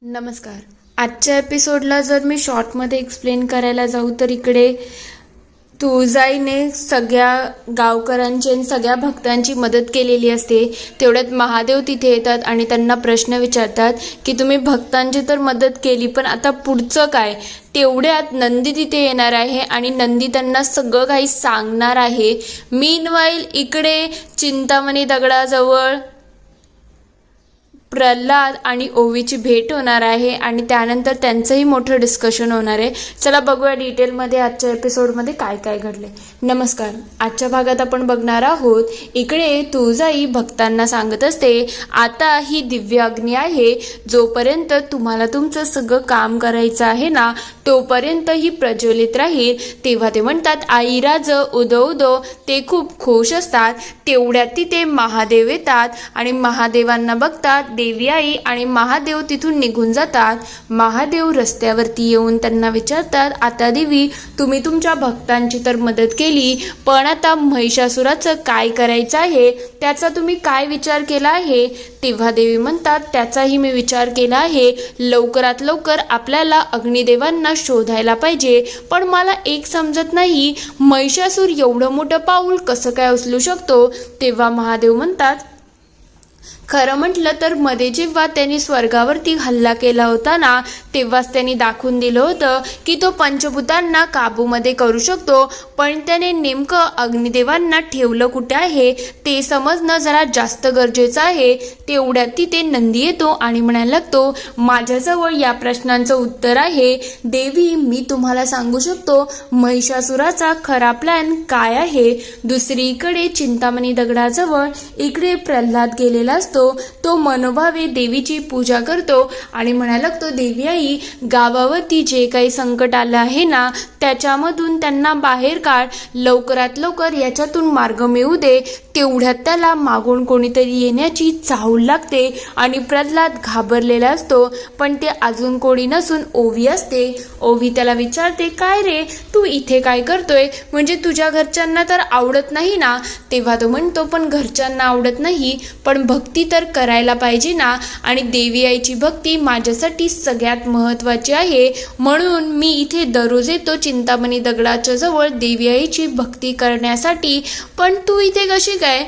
नमस्कार. आजच्या एपिसोडला जर मी शॉर्टमध्ये एक्सप्लेन करायला जाऊ तर इकडे तुळजाईने सगळ्या गावकऱ्यांची आणि सगळ्या भक्तांची मदत केलेली असते. तेवढ्यात महादेव तिथे येतात आणि त्यांना प्रश्न विचारतात की तुम्ही भक्तांची तर मदत केली, पण आता पुढचं काय. तेवढ्यात नंदी तिथे येणार आहे आणि नंदी त्यांना सगळं काही सांगणार आहे. मीनवाईल इकडे चिंतामणी दगडाजवळ प्रल्हाद आणि ओवीची भेट होणार आहे आणि त्यानंतर त्यांचंही मोठं डिस्कशन होणार आहे. चला बघूया डिटेलमध्ये आजच्या एपिसोडमध्ये काय काय घडले. नमस्कार. आजच्या भागात आपण बघणार आहोत इकडे तुळजाई भक्तांना सांगत असते, आता ही दिव्य अग्नी आहे, जोपर्यंत तुम्हाला तुमचं सगळं काम करायचं आहे ना तोपर्यंत ही प्रज्वलित राहील. तेव्हा ते म्हणतात आईराज उदो उदो. ते खूप खुश असतात. तेवढ्यात तिथे महादेव येतात आणि महादेवांना बघतात देवी आई आणि महादेव तिथून निघून जातात. महादेव रस्त्यावरती येऊन त्यांना विचारतात, आता देवी तुम्ही तुमच्या भक्तांची तर मदत केली, पण आता महिषासुराचं काय करायचं आहे त्याचा तुम्ही काय विचार केला आहे. तेव्हा देवी म्हणतात त्याचाही मी विचार केला आहे. लवकरात लवकर आपल्याला अग्निदेवांना शोधायला पाहिजे, पण मला एक समजत नाही महिषासूर एवढं मोठं पाऊल कसं काय उचलू शकतो. तेव्हा महादेव म्हणतात खरं म्हटलं तर मध्ये जेव्हा त्यांनी स्वर्गावरती हल्ला केला होता ना तेव्हाच त्यांनी दाखवून दिलं होतं की तो पंचभूतांना काबूमध्ये करू शकतो, पण त्याने नेमकं अग्निदेवांना ठेवलं कुठे आहे ते समजणं जरा जास्त गरजेचं आहे. तेवढ्यात तिथे नंदी येतो आणि म्हणायला लागतो माझ्याजवळ या प्रश्नांचं उत्तर आहे. देवी मी तुम्हाला सांगू शकतो महिषासुराचा खरा प्लॅन काय आहे. दुसरीकडे चिंतामणी दगडाजवळ इकडे प्रल्हाद गेलेला असतो. तो मनोभावे देवीची पूजा करतो आणि म्हणायला लागतो देवी आई गावावरती जे काही संकट आलं आहे ना त्याच्यामधून त्यांना बाहेर काढ, लवकरात लवकर याच्यातून मार्ग मिळू दे. तेवढ्यात त्याला मागून कोणीतरी येण्याची चाहूल लागते आणि प्रल्हाद घाबरलेला असतो, पण ते अजून कोणी नसून ओवी असते. ओवी त्याला विचारते काय रे तू इथे काय करतोय, म्हणजे तुझ्या घरच्यांना तर आवडत नाही ना. तेव्हा तो म्हणतो पण घरच्यांना आवडत नाही पण भक्ती तर करायला पाहिजे ना, आणि देवी आईची भक्ती माझ्यासाठी सगळ्यात महत्त्वाची आहे, म्हणून मी इथे दररोज येतो चिंतामणी दगडाच्या जवळ देवी आईची भक्ती करण्यासाठी. पण तू इथे कशी काय.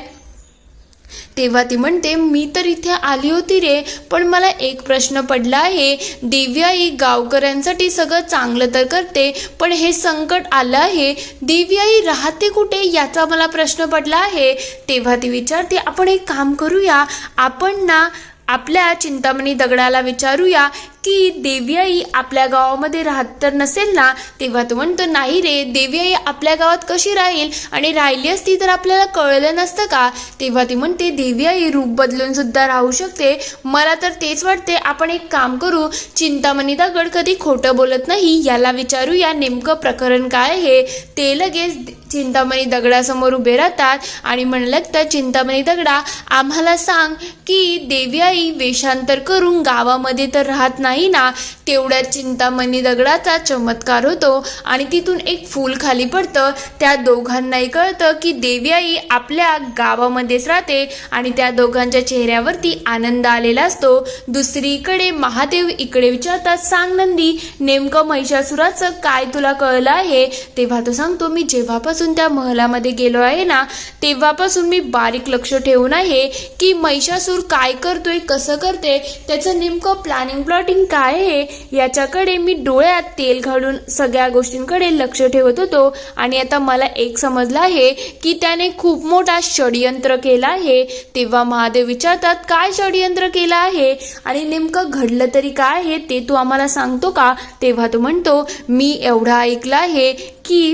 तेव्हा ती म्हणते मी तर इथे आली होती रे, पण मला एक प्रश्न पडला आहे. देवी आई गावकऱ्यांसाठी सगळं चांगलं तर करते, पण हे संकट आलं आहे, देवी आई राहते कुठे याचा मला प्रश्न पडला आहे. तेव्हा ती विचारते आपण एक काम करूया, आपण ना आपल्या चिंतामणी दगडाला विचारूया की देवी आई आपल्या गावामध्ये राहत तर नसेल ना. तेव्हा तो म्हणतो नाही रे, देवी आई आपल्या गावात कशी राहील, आणि राहिली असती तर आपल्याला कळलं नसतं का. तेव्हा ती म्हणते देवी आई रूप बदलून सुद्धा राहू शकते. मला तर तेच वाटते आपण एक काम करू, चिंतामणी दगड कधी खोटं बोलत नाही याला विचारूया नेमकं प्रकरण काय आहे. ते लगेच चिंतामणी दगडासमोर उभे राहतात आणि म्हणलं लागतात चिंतामणी दगडा आम्हाला सांग की देवी आई वेषांतर करून गावामध्ये तर राहत नाही ना. तेवढ्यात चिंतामणी दगडाचा चमत्कार होतो आणि तिथून एक फूल खाली पडतं. त्या दोघांनाही कळतं की देवी आई आपल्या गावामध्येच राहते आणि त्या दोघांच्या चेहऱ्यावरती आनंद आलेला असतो. दुसरीकडे महादेव इकडे विचारतात सांग नंदी नेमकं महिषासुराचं काय तुला कळलं आहे. तेव्हा तो सांगतो मी जेव्हापासून त्या महलामध्ये गेलो आहे ना तेव्हापासून मी बारीक लक्ष ठेवून आहे की महिषासूर काय करतोय, कसं करते, त्याचं नेमकं प्लॅनिंग काय आहे याच्याकडे मी डोळ्यात तेल घालून सगळ्या गोष्टींकडे लक्ष ठेवत होतो. आणि आता मला एक समजलं आहे की त्याने खूप मोठा षडयंत्र केला आहे. तेव्हा महादेव विचारतात काय षडयंत्र केलं आहे आणि नेमकं घडलं तरी काय आहे ते तू आम्हाला सांगतो का. तेव्हा तो म्हणतो मी एवढं ऐकलं आहे की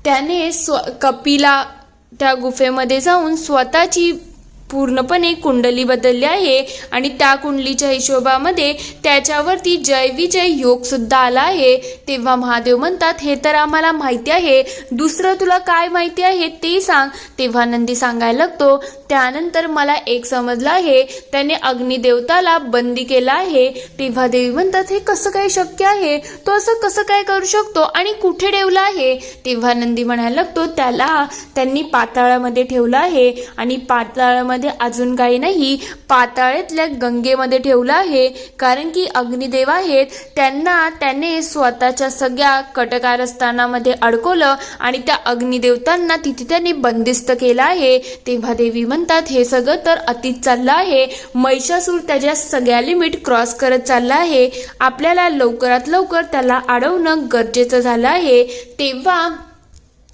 त्याने कपिला त्या गुफेमध्ये जाऊन स्वतःची पूर्णपणे कुंडली बदलली आहे आणि त्या कुंडलीच्या हिशोबामध्ये त्याच्यावरती जय विजय योग सुद्धा आला आहे. तेव्हा महादेव म्हणतात हे तर आम्हाला माहिती आहे, दुसरं तुला काय माहिती आहे ते सांग. तेव्हा नंदी सांगायला लागतो त्यानंतर मला एक समजलं आहे, त्याने अग्निदेवताला बंदी केला आहे. तेव्हा देवी म्हणतात हे कसं काय शक्य आहे, तो असं कसं काय करू शकतो आणि कुठे ठेवला आहे. तेव्हा नंदी म्हणायला लागतो त्याला त्यांनी पाताळामध्ये ठेवलं आहे आणि पाताळामध्ये पाताळामध्ये अजून काही नाही, पाताळातल्या गंगेमध्ये ठेवलं आहे. कारण की अग्निदेव आहेत, त्याने स्वतःच्या सगळ्या कटकारस्थानामध्ये अडकवलं आणि त्या अग्निदेवतांना तिथे त्यांनी बंदिस्त केलं आहे. तेव्हा देवी म्हणतात हे सगळं तर अतीत चाललं आहे. महिषासूर त्याच्या सगळ्या लिमिट क्रॉस करत चालला आहे. आपल्याला लवकरात लवकर त्याला अडवणं गरजेचं झालं आहे. तेव्हा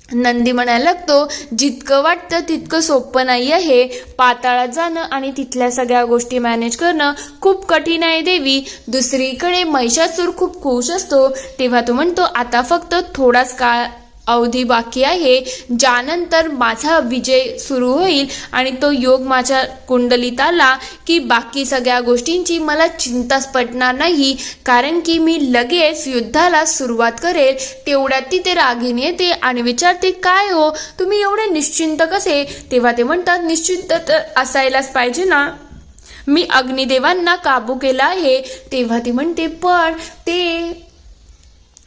नंदी म्हणायला लागतो, जितकं वाटतं तितकं सोपं नाही आहे. पाताळात जाणं आणि तिथल्या सगळ्या गोष्टी मॅनेज करणं खूप कठीण आहे देवी. दुसरीकडे महिषासूर खूप खुश असतो. तेव्हा तो म्हणतो, आता फक्त थोडाच काळ अवधी बाकी आहे, ज्यानंतर माझा विजय सुरू होईल आणि तो योग माझ्या कुंडलीत आला की बाकी सगळ्या गोष्टींची मला चिंताच पडणार नाही. कारण की मी लगेच युद्धाला सुरुवात करेल. तेवढ्यात तिथे रागिणी येते आणि विचारते, काय हो तुम्ही एवढे निश्चिंत कसे? तेव्हा ते म्हणतात, निश्चिंत तर असायलाच पाहिजे ना, मी अग्निदेवांना काबू केला आहे. तेव्हा ती म्हणते, पण ते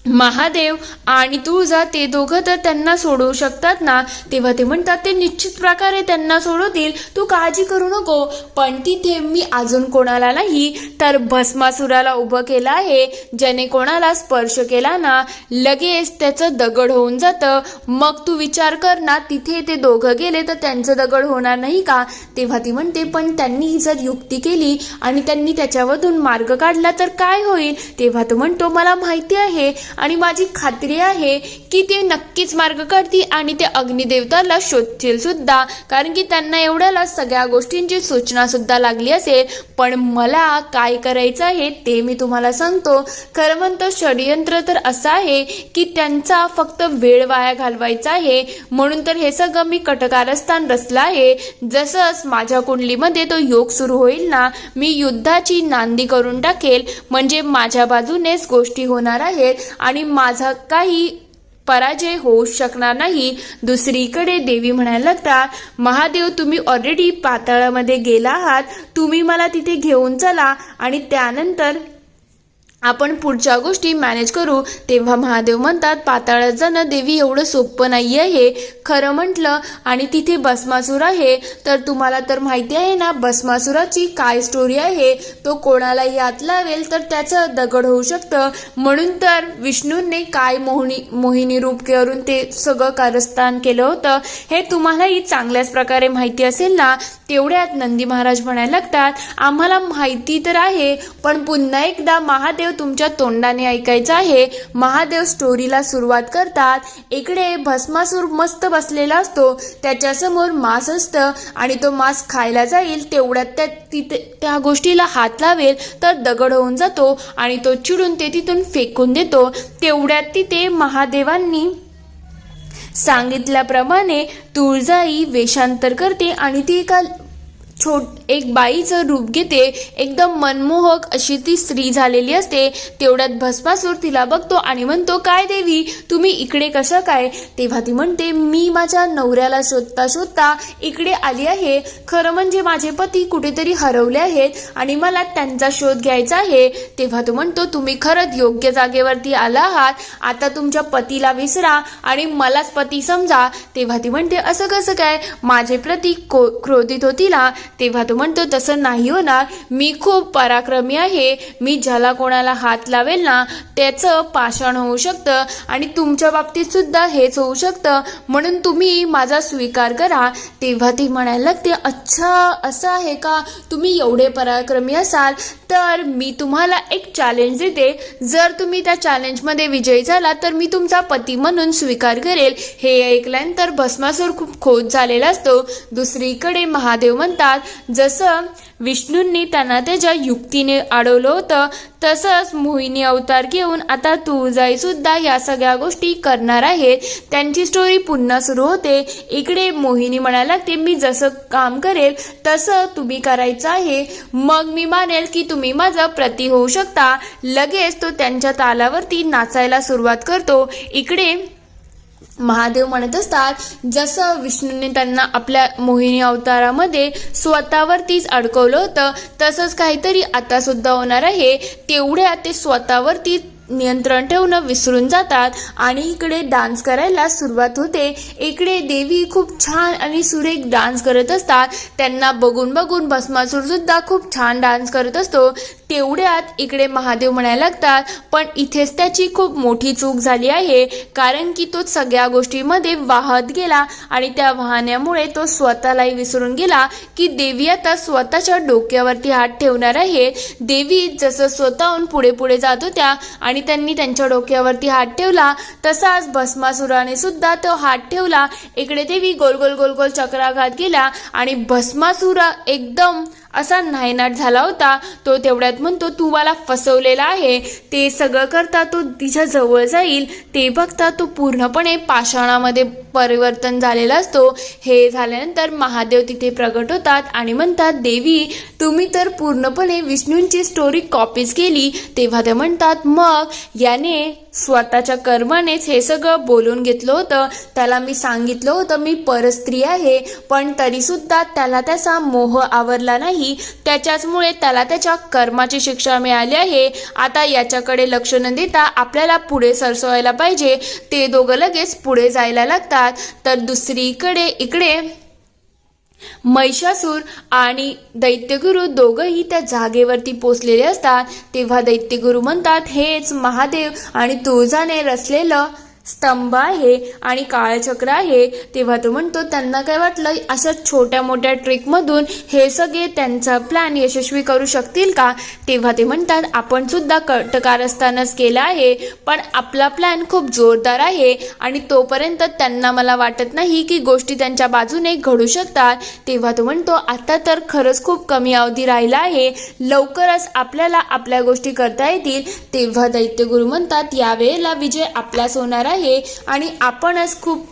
महादेव आणि तुळजा ते दोघं तर त्यांना सोडवू शकतात ना? तेव्हा ते म्हणतात, ते निश्चित प्रकारे त्यांना सोडवतील, तू काळजी करू नको. पण तिथे मी अजून कोणाला नाही तर भस्मासुराला उभं केलं आहे, ज्याने कोणाला स्पर्श केला ना लगेच त्याचं दगड होऊन जातं. मग तू विचार कर ना, तिथे ते दोघं गेले तर त्यांचं दगड होणार नाही का? तेव्हा ती म्हणते, पण त्यांनी जर युक्ती केली आणि त्यांनी त्याच्यामधून मार्ग काढला तर काय होईल? तेव्हा तो म्हणतो, मला माहिती आहे आणि माझी खात्री आहे की ते नक्कीच मार्ग काढतील आणि ते अग्निदेवताला शोधतील सुद्धा. कारण की त्यांना एवढ्याला सगळ्या गोष्टींची सूचना सुद्धा लागली असेल. पण मला काय करायचं आहे ते मी तुम्हाला सांगतो. खरं म्हणतो षडयंत्र तर असं आहे की त्यांचा फक्त वेळ वाया घालवायचा आहे. म्हणून तर हे सगळं मी कटकारस्थान रचलं आहे. जसंच माझ्या कुंडलीमध्ये तो योग सुरू होईल ना, मी युद्धाची नांदी करून टाकेल. म्हणजे माझ्या बाजूनेच गोष्टी होणार आहेत आणि माझा काही पराजय होऊ शकणार नाही. दुसरीकडे देवी म्हणायला लागतात, महादेव तुम्ही ऑलरेडी पाताळामध्ये गेला आहात, तुम्ही मला तिथे घेऊन चला आणि त्यानंतर आपण पुढच्या गोष्टी मॅनेज करू. तेव्हा महादेव म्हणतात, पाताळात जाणं देवी एवढं सोपं नाही आहे खरं म्हटलं. आणि तिथे भस्मासूर आहे, तर तुम्हाला तर माहिती आहे ना भस्मासुराची काय स्टोरी आहे. तो कोणालाही हात लावेल तर त्याचं दगड होऊ शकतं. म्हणून तर विष्णूंनी काय मोहिनी रूप करून ते सगळं कारस्थान केलं होतं, हे तुम्हालाही चांगल्याच प्रकारे माहिती असेल ना. तेवढ्यात नंदी महाराज म्हणायला लागतात, आम्हाला माहिती तर आहे, पण पुन्हा एकदा महादेव तुमच्या तोंडाने ऐकायचं आहे. महादेव स्टोरीला सुरुवात करतात. इकडे भस्मासूर मस्त बसलेला असतो, त्याच्यासमोर मांस असतं आणि तो मांस खायला जाईल. तेवढ्यात त्या गोष्टीला हात लावेल तर दगड होऊन जातो आणि तो चिडून ते तिथून फेकून देतो. तेवढ्यात तिथे महादेवांनी सांगितल्याप्रमाणे तुळजाई वेषांतर करते आणि ती एक बाईचं रूप घेते. एकदम मनमोहक अशी ती स्त्री झालेली असते. तेवढ्यात भस्मासूर तिला बघतो आणि म्हणतो, काय देवी तुम्ही इकडे कसं काय? तेव्हा ती म्हणते, मी माझ्या नवऱ्याला शोधता शोधता इकडे आली आहे. खरं म्हणजे माझे पती कुठेतरी हरवले आहेत आणि मला त्यांचा शोध घ्यायचा आहे. तेव्हा तो म्हणतो, तुम्ही खरंच योग्य जागेवरती आला आहात. आता तुमच्या पतीला विसरा आणि मलाच पती समजा. तेव्हा ती म्हणते, असं कसं काय? माझे पती क्रोधित होतील. तेव्हा तो म्हणतो, तसं नाही होणार, मी खूप पराक्रमी आहे. मी ज्याला कोणाला हात लावेल ना त्याचं पाषाण होऊ शकतं आणि तुमच्या बाबतीत सुद्धा हेच होऊ शकतं. म्हणून तुम्ही माझा स्वीकार करा. तेव्हा ती म्हणायला लागते, अच्छा असं आहे का? तुम्ही एवढे पराक्रमी असाल तर मी तुम्हाला एक चॅलेंज देते. जर तुम्ही त्या चॅलेंजमध्ये विजयी झाला तर मी तुमचा पती म्हणून स्वीकार करेल. हे ऐकल्यानंतर भस्मासूर खूप खुश झालेला असतो. दुसरीकडे महादेव म्हणतात, जसं विष्णूंनी त्यांना त्याच्या युक्तीने अडवलं होतं तसंच मोहिनी अवतार घेऊन आता तुळजाई सुद्धा या सगळ्या गोष्टी करणार आहेत. त्यांची स्टोरी पुन्हा सुरू होते. इकडे मोहिनी म्हणायला लागते, मी जसं काम करेल तसं तुम्ही करायचं आहे. मग मी मानेल की तुम्ही माझा प्रती होऊ शकता. लगेच तो त्यांच्या तालावरती नाचायला सुरुवात करतो. इकडे महादेव म्हणत असतात, जसं विष्णूने त्यांना आपल्या मोहिनी अवतारामध्ये स्वतःवरतीच अडकवलं होतं तसंच काहीतरी आता सुद्धा होणार आहे. तेवढ्या ते स्वतःवरती नियंत्रण ठेवणं विसरून जातात आणि इकडे डान्स करायला सुरुवात होते. इकडे देवी खूप छान आणि सुरेख डान्स करत असतात. त्यांना बघून बघून भस्मासूर सुद्धा खूप छान डान्स करत असतो. तेवढ्यात इकडे महादेव म्हणायला लागतात, पण इथेच त्याची खूप मोठी चूक झाली आहे, कारण की तो सगळ्या गोष्टीमध्ये वाहत गेला आणि त्या वाहण्यामुळे तो स्वतःलाही विसरून गेला की देवी आता स्वतःच्या डोक्यावरती हात ठेवणार आहे. देवी जसं स्वतःहून पुढे पुढे जात होत्या आणि त्यांनी त्यांच्या डोक्यावरती हात ठेवला, तसाच भस्मासुराने सुद्धा तो हात ठेवला. इकडे देवी गोल गोल गोल गोल चक्राघात केला आणि भस्मासुर एकदम असा नायनाट झाला होता. तो तेवढ्यात म्हणतो, तू मला फसवलेला आहे. ते सगळं करता तो तिच्या जवळ जाईल, ते बघता तो पूर्णपणे पाषाणामध्ये परिवर्तन झालेला असतो. हे झाल्यानंतर महादेव तिथे प्रगट होतात आणि म्हणतात, देवी तुम्ही तर पूर्णपणे विष्णूंची स्टोरी कॉपीज केली. तेव्हा ते म्हणतात, मग याने स्वतःच्या कर्मानेच हे सगळं बोलून घेतलं होतं. त्याला मी सांगितलं होतं मी परस्त्री आहे, पण तरीसुद्धा त्याला त्याचा मोह आवरला नाही. त्याच्याचमुळे त्याला त्याच्या कर्माची शिक्षा मिळाली आहे. आता याच्याकडे लक्ष न देता आपल्याला पुढे सरसावायला पाहिजे. ते दोघं लगेच पुढे जायला लागतात. तर दुसरीकडे इकडे महिषासूर आणि दैत्यगुरु दोघंही त्या जागेवरती पोचलेले असतात. तेव्हा दैत्यगुरु म्हणतात, हेच महादेव आणि तुळजाने रचलेलं स्तंभ आहे आणि काळचक्र आहे. तेव्हा तो म्हणतो, त्यांना काय वाटलं अशा छोट्या मोठ्या ट्रिकमधून हे सगळे त्यांचा प्लॅन यशस्वी करू शकतील का? तेव्हा ते म्हणतात, आपण सुद्धा कारस्थानच केलं आहे, पण आपला प्लॅन खूप जोरदार आहे आणि तोपर्यंत त्यांना मला वाटत नाही की गोष्टी त्यांच्या बाजूने घडू शकतात. तेव्हा तो म्हणतो, आता तर खरंच खूप कमी अवधी राहिला आहे, लवकरच आपल्याला आपल्या गोष्टी करता येतील. तेव्हा दैत्यगुरु म्हणतात, यावेळेला विजय आपलाच होणार आहे आणि आपणच खूप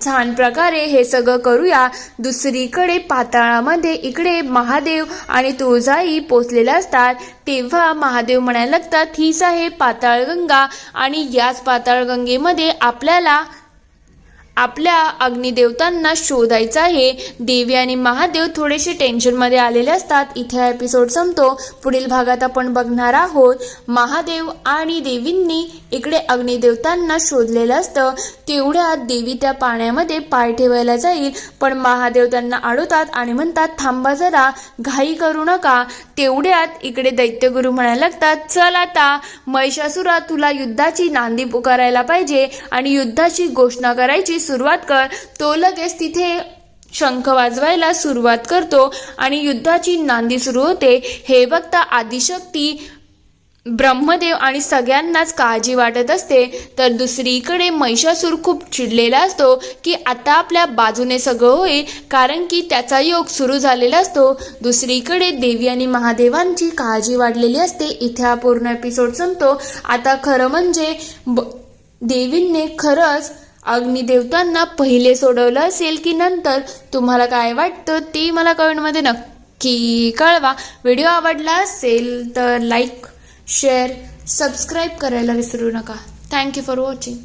छान प्रकारे हे सगळं करूया. दुसरीकडे पाताळामध्ये इकडे महादेव आणि तुळजाई पोचलेल्या असतात. तेव्हा महादेव म्हणायला लागतात, हीच आहे पाताळगंगा आणि याच पाताळगंगेमध्ये आपल्याला आपल्या अग्निदेवतांना शोधायचं आहे. देवी आणि महादेव थोडेसे टेन्शनमध्ये आलेले असतात. इथे हा एपिसोड संपतो. पुढील भागात आपण बघणार आहोत महादेव आणि देवींनी इकडे अग्निदेवतांना शोधलेलं असतं. तेवढ्यात देवी त्या पाण्यामध्ये पाय ठेवायला जाईल, पण महादेव त्यांना अडवतात आणि म्हणतात, थांबा जरा, घाई करू नका. तेवढ्यात इकडे दैत्यगुरु म्हणायला लागतात, चल आता महिषासुरा, तुला युद्धाची नांदी पुकारायला पाहिजे आणि युद्धाची घोषणा करायची सुरुवात कर. तो लगेच तिथे शंख वाजवायला सुरुवात करतो आणि युद्धाची नांदी सुरू होते. हे बघता आदिशक्ती, ब्रह्मदेव आणि सगळ्यांनाच काळजी वाटत असते. तर दुसरीकडे महिषासूर खूप चिडलेला असतो की आता आपल्या बाजूने सगळं होईल, कारण की त्याचा योग सुरू झालेला असतो. दुसरीकडे देवी आणि महादेवांची काळजी वाढलेली असते. इथे हा पूर्ण एपिसोड संपतो. आता खरं म्हणजे देवींनी खरंच अग्निदेवतांना पहिले सोडवलं असेल की नंतर, तुम्हाला काय वाटतं ते मला कमेंटमध्ये नक्की कळवा. व्हिडिओ आवडला असेल तर लाईक, शेअर, सबस्क्राईब करायला विसरू नका. Thank you for watching.